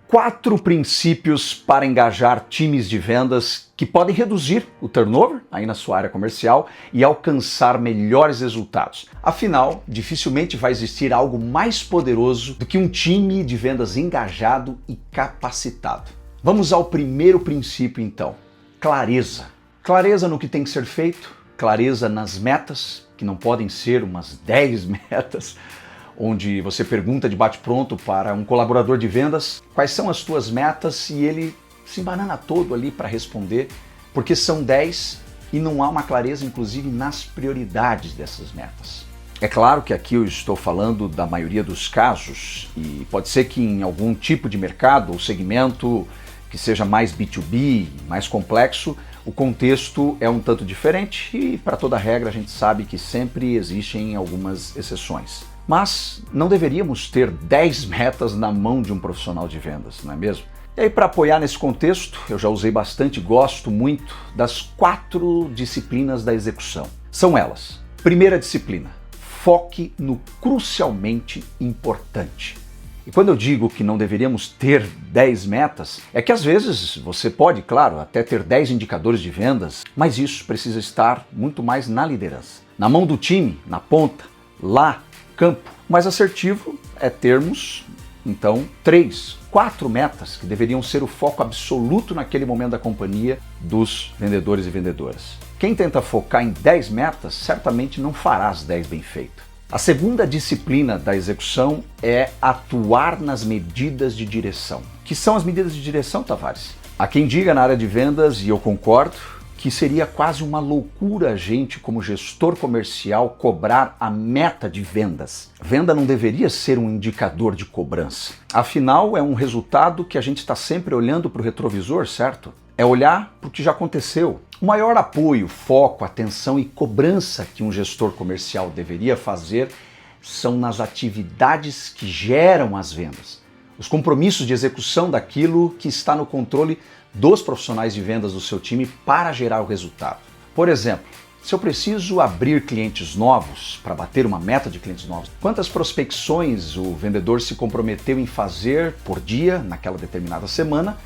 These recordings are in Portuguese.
4 princípios para engajar times de vendas que podem reduzir o turnover aí na sua área comercial e alcançar melhores resultados. Afinal, dificilmente vai existir algo mais poderoso do que um time de vendas engajado e capacitado. Vamos ao primeiro princípio então: clareza. Clareza no que tem que ser feito, clareza nas metas, que não podem ser umas 10 metas, onde você pergunta de bate-pronto para um colaborador de vendas quais são as tuas metas e ele se embanana todo ali para responder, porque são 10 e não há uma clareza, inclusive, nas prioridades dessas metas. É claro que aqui eu estou falando da maioria dos casos e pode ser que em algum tipo de mercado ou segmento que seja mais B2B, mais complexo, o contexto é um tanto diferente e, para toda regra, a gente sabe que sempre existem algumas exceções. Mas não deveríamos ter 10 metas na mão de um profissional de vendas, não é mesmo? E aí, para apoiar nesse contexto, eu já usei bastante, gosto muito das 4 disciplinas da execução. São elas. Primeira disciplina: foque no crucialmente importante. E quando eu digo que não deveríamos ter 10 metas, é que às vezes você pode, claro, até ter 10 indicadores de vendas, mas isso precisa estar muito mais na liderança. Na mão do time, na ponta, lá, campo. O mais assertivo é termos, então, 3, 4 metas que deveriam ser o foco absoluto naquele momento da companhia dos vendedores e vendedoras. Quem tenta focar em 10 metas, certamente não fará as 10 bem feitas. A segunda disciplina da execução é atuar nas medidas de direção. O que são as medidas de direção, Tavares? Há quem diga na área de vendas, e eu concordo, que seria quase uma loucura a gente, como gestor comercial, cobrar a meta de vendas. Venda não deveria ser um indicador de cobrança. Afinal, é um resultado que a gente está sempre olhando para o retrovisor, certo? É olhar para o que já aconteceu. O maior apoio, foco, atenção e cobrança que um gestor comercial deveria fazer são nas atividades que geram as vendas. Os compromissos de execução daquilo que está no controle dos profissionais de vendas do seu time para gerar o resultado. Por exemplo, se eu preciso abrir clientes novos para bater uma meta de clientes novos, quantas prospecções o vendedor se comprometeu em fazer por dia naquela determinada semana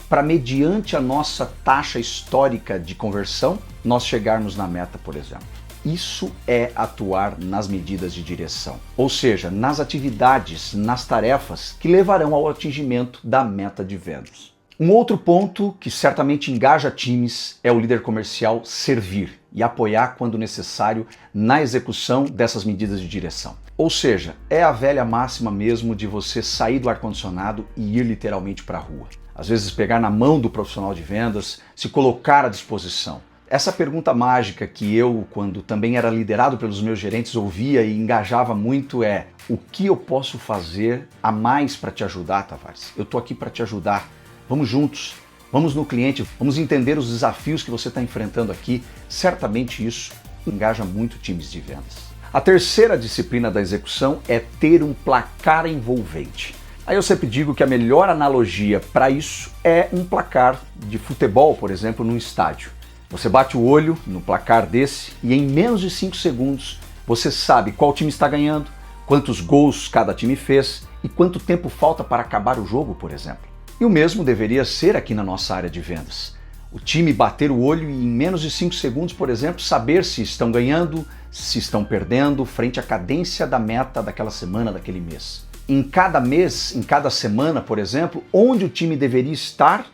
para, mediante a nossa taxa histórica de conversão, nós chegarmos na meta, por exemplo. Isso é atuar nas medidas de direção, ou seja, nas atividades, nas tarefas que levarão ao atingimento da meta de vendas. Um outro ponto que certamente engaja times é o líder comercial servir e apoiar quando necessário na execução dessas medidas de direção. Ou seja, é a velha máxima mesmo de você sair do ar-condicionado e ir literalmente para a rua. Às vezes pegar na mão do profissional de vendas, se colocar à disposição. Essa pergunta mágica que eu, quando também era liderado pelos meus gerentes, ouvia e engajava muito é: o que eu posso fazer a mais para te ajudar, Tavares? Eu estou aqui para te ajudar. Vamos juntos, vamos no cliente, vamos entender os desafios que você está enfrentando aqui. Certamente isso engaja muito times de vendas. A terceira disciplina da execução é ter um placar envolvente. Aí eu sempre digo que a melhor analogia para isso é um placar de futebol, por exemplo, num estádio. Você bate o olho no placar desse e em menos de 5 segundos você sabe qual time está ganhando, quantos gols cada time fez e quanto tempo falta para acabar o jogo, por exemplo. E o mesmo deveria ser aqui na nossa área de vendas. O time bater o olho e em menos de 5 segundos, por exemplo, saber se estão ganhando, se estão perdendo, frente à cadência da meta daquela semana, daquele mês. Em cada mês, em cada semana, por exemplo, onde o time deveria estar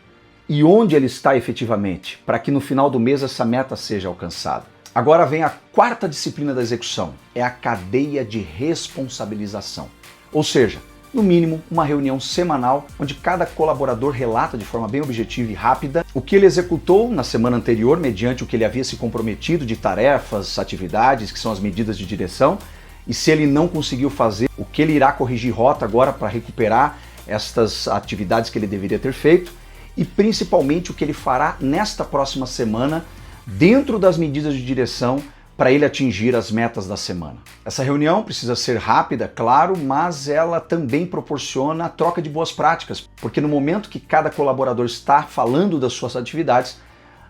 e onde ele está efetivamente, para que no final do mês essa meta seja alcançada. Agora vem a quarta disciplina da execução, é a cadeia de responsabilização. Ou seja, no mínimo, uma reunião semanal onde cada colaborador relata de forma bem objetiva e rápida o que ele executou na semana anterior, mediante o que ele havia se comprometido de tarefas, atividades, que são as medidas de direção, e se ele não conseguiu fazer, o que ele irá corrigir rota agora para recuperar estas atividades que ele deveria ter feito, e principalmente o que ele fará nesta próxima semana dentro das medidas de direção para ele atingir as metas da semana. Essa reunião precisa ser rápida, claro, mas ela também proporciona a troca de boas práticas, porque no momento que cada colaborador está falando das suas atividades,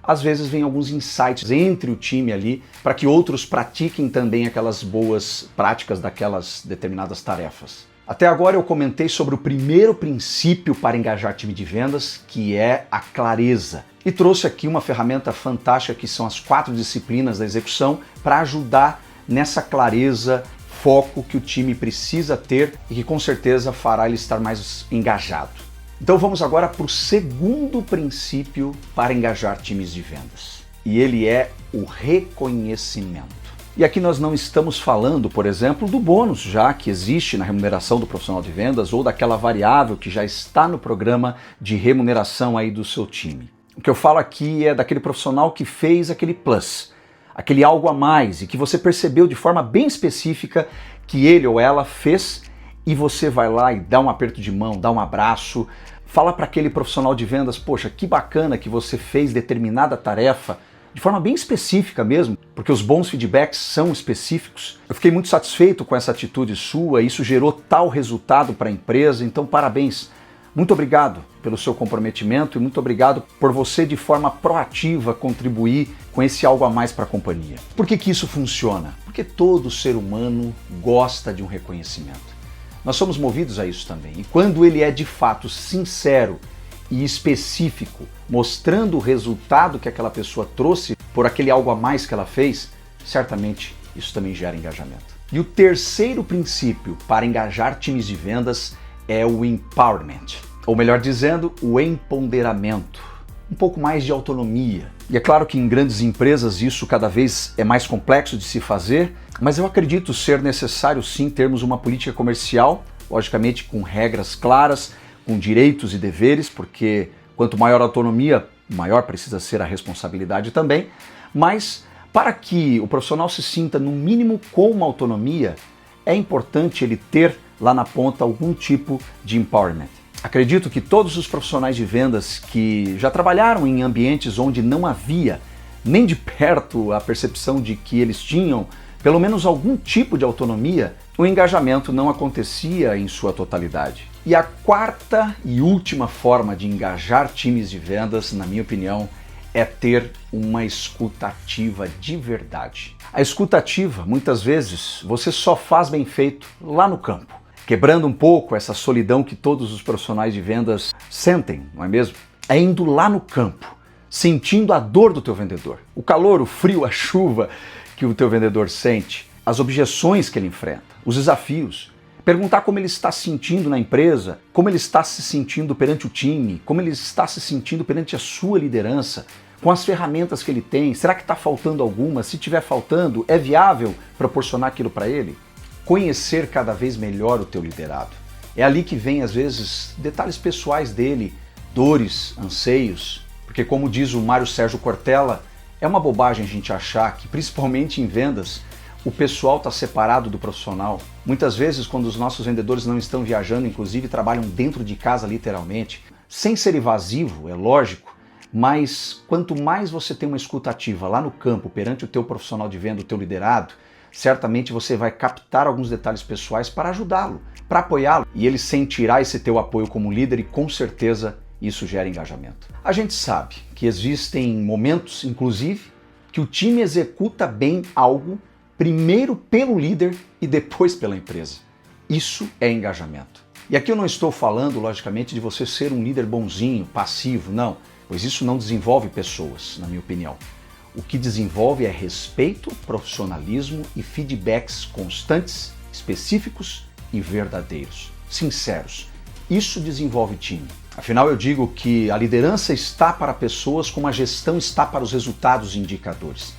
às vezes vem alguns insights entre o time ali para que outros pratiquem também aquelas boas práticas daquelas determinadas tarefas. Até agora eu comentei sobre o primeiro princípio para engajar time de vendas, que é a clareza. E trouxe aqui uma ferramenta fantástica que são as 4 disciplinas da execução para ajudar nessa clareza, foco que o time precisa ter e que com certeza fará ele estar mais engajado. Então vamos agora para o segundo princípio para engajar times de vendas. E ele é o reconhecimento. E aqui nós não estamos falando, por exemplo, do bônus já que existe na remuneração do profissional de vendas ou daquela variável que já está no programa de remuneração aí do seu time. O que eu falo aqui é daquele profissional que fez aquele plus, aquele algo a mais e que você percebeu de forma bem específica que ele ou ela fez e você vai lá e dá um aperto de mão, dá um abraço, fala para aquele profissional de vendas, poxa, que bacana que você fez determinada tarefa, de forma bem específica mesmo, porque os bons feedbacks são específicos. Eu fiquei muito satisfeito com essa atitude sua, isso gerou tal resultado para a empresa, então parabéns. Muito obrigado pelo seu comprometimento e muito obrigado por você de forma proativa contribuir com esse algo a mais para a companhia. Por que isso funciona? Porque todo ser humano gosta de um reconhecimento. Nós somos movidos a isso também. E quando ele é de fato sincero e específico, mostrando o resultado que aquela pessoa trouxe por aquele algo a mais que ela fez, certamente isso também gera engajamento. E o terceiro princípio para engajar times de vendas é o empowerment, ou melhor dizendo, o empoderamento, um pouco mais de autonomia. E é claro que em grandes empresas isso cada vez é mais complexo de se fazer, mas eu acredito ser necessário sim termos uma política comercial, logicamente com regras claras, com direitos e deveres, porque quanto maior a autonomia, maior precisa ser a responsabilidade também, mas para que o profissional se sinta no mínimo com uma autonomia, é importante ele ter lá na ponta algum tipo de empowerment. Acredito que todos os profissionais de vendas que já trabalharam em ambientes onde não havia nem de perto a percepção de que eles tinham pelo menos algum tipo de autonomia, o engajamento não acontecia em sua totalidade. E a quarta e última forma de engajar times de vendas, na minha opinião, é ter uma escuta ativa de verdade. A escuta ativa, muitas vezes, você só faz bem feito lá no campo, quebrando um pouco essa solidão que todos os profissionais de vendas sentem, não é mesmo? É indo lá no campo, sentindo a dor do teu vendedor, o calor, o frio, a chuva que o teu vendedor sente, as objeções que ele enfrenta, os desafios, perguntar como ele está se sentindo na empresa, como ele está se sentindo perante o time, como ele está se sentindo perante a sua liderança, com as ferramentas que ele tem, será que está faltando alguma? Se estiver faltando, é viável proporcionar aquilo para ele? Conhecer cada vez melhor o teu liderado. É ali que vem, às vezes, detalhes pessoais dele, dores, anseios, porque como diz o Mário Sérgio Cortella, é uma bobagem a gente achar que, principalmente em vendas, o pessoal está separado do profissional. Muitas vezes, quando os nossos vendedores não estão viajando, inclusive trabalham dentro de casa literalmente, sem ser evasivo, é lógico, mas quanto mais você tem uma escuta ativa lá no campo, perante o teu profissional de venda, o teu liderado, certamente você vai captar alguns detalhes pessoais para ajudá-lo, para apoiá-lo, e ele sentirá esse teu apoio como líder e com certeza isso gera engajamento. A gente sabe que existem momentos, inclusive, que o time executa bem algo primeiro pelo líder e depois pela empresa. Isso é engajamento. E aqui eu não estou falando, logicamente, de você ser um líder bonzinho, passivo, não, pois isso não desenvolve pessoas, na minha opinião. O que desenvolve é respeito, profissionalismo e feedbacks constantes, específicos e verdadeiros, sinceros. Isso desenvolve time. Afinal, eu digo que a liderança está para pessoas como a gestão está para os resultados e indicadores.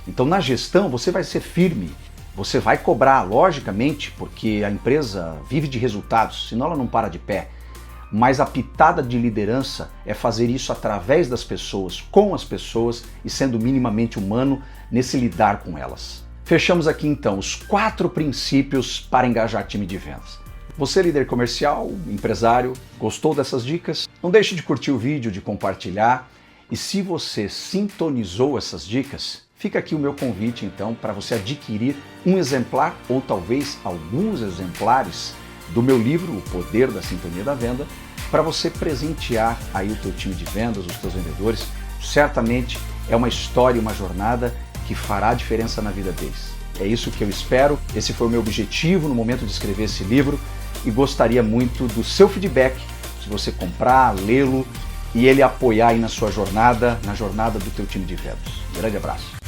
Então, na gestão, você vai ser firme, você vai cobrar, logicamente, porque a empresa vive de resultados, senão ela não para de pé. Mas a pitada de liderança é fazer isso através das pessoas, com as pessoas e sendo minimamente humano nesse lidar com elas. Fechamos aqui então os 4 princípios para engajar time de vendas. Você, líder comercial, empresário, gostou dessas dicas? Não deixe de curtir o vídeo, de compartilhar. E se você sintonizou essas dicas, fica aqui o meu convite então para você adquirir um exemplar ou talvez alguns exemplares do meu livro, O Poder da Sintonia da Venda, para você presentear aí o teu time de vendas, os teus vendedores. Certamente é uma história, uma jornada que fará diferença na vida deles. É isso que eu espero, esse foi o meu objetivo no momento de escrever esse livro e gostaria muito do seu feedback, se você comprar, lê-lo e ele apoiar aí na sua jornada, na jornada do teu time de vendas. Grande abraço.